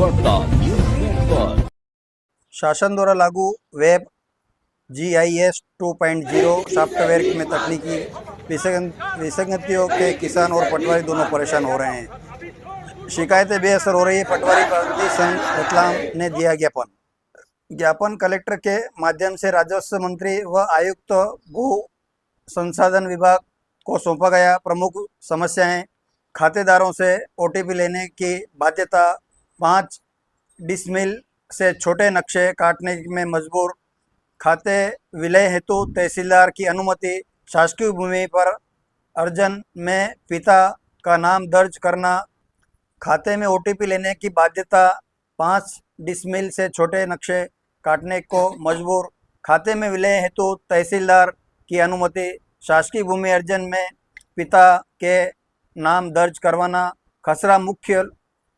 वार्ता news network. शासन द्वारा लागू वेब GIS 2.0 सॉफ्टवेयर में तकनीकी विसंगतियों के किसान और पटवारी दोनों परेशान हो रहे हैं। शिकायतें बेअसर हो रही है। पटवारी क्रांति संघ रतलाम ने दिया ज्ञापन कलेक्टर के माध्यम से राजस्व मंत्री व आयुक्त भू संसाधन विभाग को सौंपा गया। प्रमुख समस्याएं खातेदारों से OTP लेने की बाध्यता, 5 डिसमिल से छोटे नक्शे काटने में मजबूर, खाते विलय हेतु तहसीलदार की अनुमति, शासकीय भूमि पर अर्जन में पिता का नाम दर्ज करना, खाते में OTP लेने की बाध्यता, 5 डिसमिल से छोटे नक्शे काटने को मजबूर, खाते में विलय हेतु तहसीलदार की अनुमति, शासकीय भूमि अर्जन में पिता के नाम दर्ज करवाना, खसरा मुख्य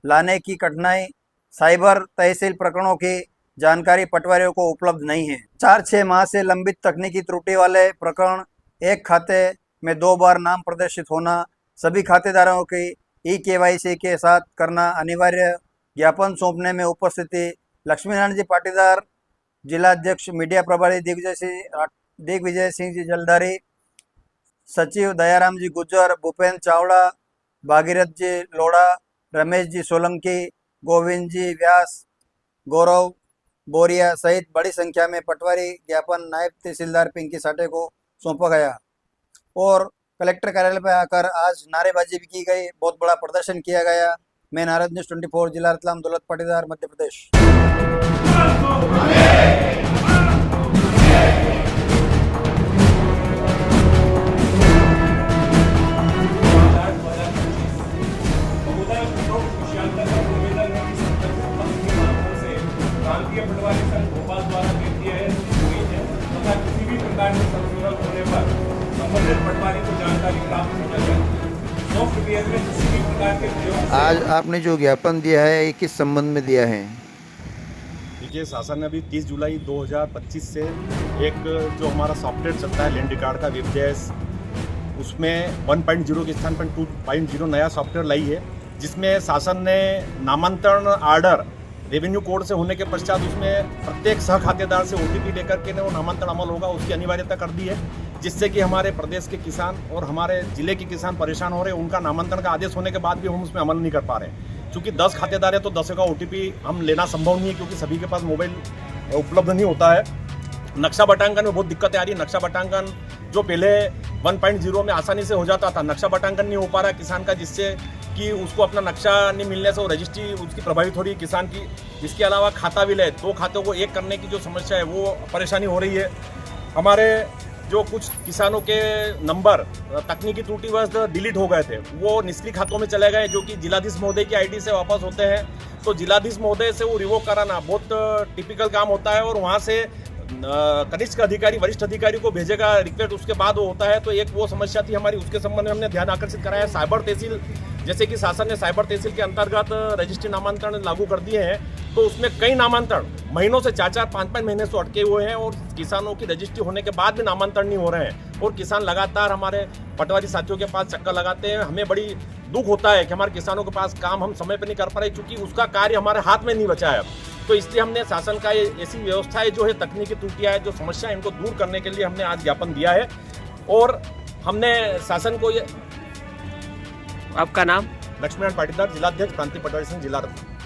लाने की कठिनाई, साइबर तहसील प्रकरणों की जानकारी पटवारियों को उपलब्ध नहीं है। 4-6 माह से लंबित तकनीकी त्रुटि वाले प्रकरण, एक खाते में 2 बार नाम प्रदर्शित होना, सभी खातेदारों की EKYC के साथ करना अनिवार्य। ज्ञापन सौंपने में उपस्थिति लक्ष्मीनारायण जी पाटीदार, जिलाध्यक्ष मीडिया प्रभारी दिग्विजय सिंह जी जलधारी, सचिव दयाराम जी गुज्जर, भूपेंद्र चावड़ा, भागीरथ जी लोढ़ा, रमेश जी सोलंकी, गोविंद जी व्यास, गौरव बोरिया सहित बड़ी संख्या में पटवारी ज्ञापन नायब तहसीलदार पिंकी साठे को सौंपा गया और कलेक्टर कार्यालय पर आकर आज नारेबाजी भी की गई। बहुत बड़ा प्रदर्शन किया गया। मैं नारद न्यूज़ 24 जिला रतलाम, दौलत पाटीदार, मध्य प्रदेश। पटवारी संघ भोपाल द्वारा हुई है तथा किसी भी प्रकार के संशोधन होने पर संबंधित पटवारी को जानकारी प्राप्त होना चाहिए। सॉफ्टवेयर में किसी भी प्रकार के प्रयोग। आज आपने जो ज्ञापन दिया है ये किस संबंध में दिया है? देखिए, शासन ने अभी 30 जुलाई 2025 से एक जो हमारा सॉफ्टवेयर चलता है लैंड रिकॉर्ड का WebGIS, उसमें 1.0 के स्थान पर 2.0 नया सॉफ्टवेयर लाई है, जिसमें शासन ने नामांतरण आर्डर रेवेन्यू कोड से होने के पश्चात उसमें प्रत्येक सह खातेदार से OTP लेकर के वो नामांतरण अमल होगा, उसकी अनिवार्यता कर दी है, जिससे कि हमारे प्रदेश के किसान और हमारे जिले के किसान परेशान हो रहे हैं। उनका नामांतरण का आदेश होने के बाद भी हम उसमें अमल नहीं कर पा रहे हैं, क्योंकि 10 खातेदार है तो 10 का OTP हम लेना संभव नहीं है, क्योंकि सभी के पास मोबाइल उपलब्ध नहीं होता है। नक्शा बटांकन में बहुत दिक्कतें आ रही है। नक्शा बटांकन जो पहले 1.0 में आसानी से हो जाता था, नक्शा बटांकन नहीं हो पा रहा है किसान का, जिससे कि उसको अपना नक्शा नहीं मिलने से वो रजिस्ट्री उसकी प्रभावित हो रही है किसान की। इसके अलावा खाता विलय, 2 खातों को एक करने की जो समस्या है वो परेशानी हो रही है। हमारे जो कुछ किसानों के नंबर तकनीकी त्रुटिवश डिलीट हो गए थे, वो निष्क्रिय खातों में चले गए, जो कि जिलाधीश महोदय की ID से वापस होते हैं। तो जिलाधीश महोदय से वो रिवोक कराना बहुत टिपिकल काम होता है और वहाँ से कनिष्ठ अधिकारी वरिष्ठ अधिकारी को भेजेगा रिक्वेस्ट, उसके बाद वो होता है। तो एक वो समस्या थी हमारी, उसके संबंध में हमने ध्यान आकर्षित कराया। साइबर तहसील, जैसे कि शासन ने साइबर तहसील के अंतर्गत रजिस्ट्री नामांतरण लागू कर दिए हैं, तो उसमें कई नामांतरण महीनों से 4-4, 5-5 महीने से अटके हुए हैं और किसानों की रजिस्ट्री होने के बाद भी नामांतरण नहीं हो रहे हैं और किसान लगातार हमारे पटवारी साथियों के पास चक्कर लगाते हैं। हमें बड़ी दुख होता है कि हमारे किसानों के पास काम हम समय पर नहीं कर पा रहे, क्योंकि उसका कार्य हमारे हाथ में नहीं बचा है। तो इसलिए हमने शासन का ऐसी व्यवस्था है जो है तकनीकी त्रुटियां है, जो समस्या है, इनको दूर करने के लिए हमने आज ज्ञापन दिया है और हमने शासन को ये। आपका नाम? लक्ष्मीनारायण पाटीदार, जिलाध्यक्ष, प्रांतीय पटवारी संघ, जिला रतलाम।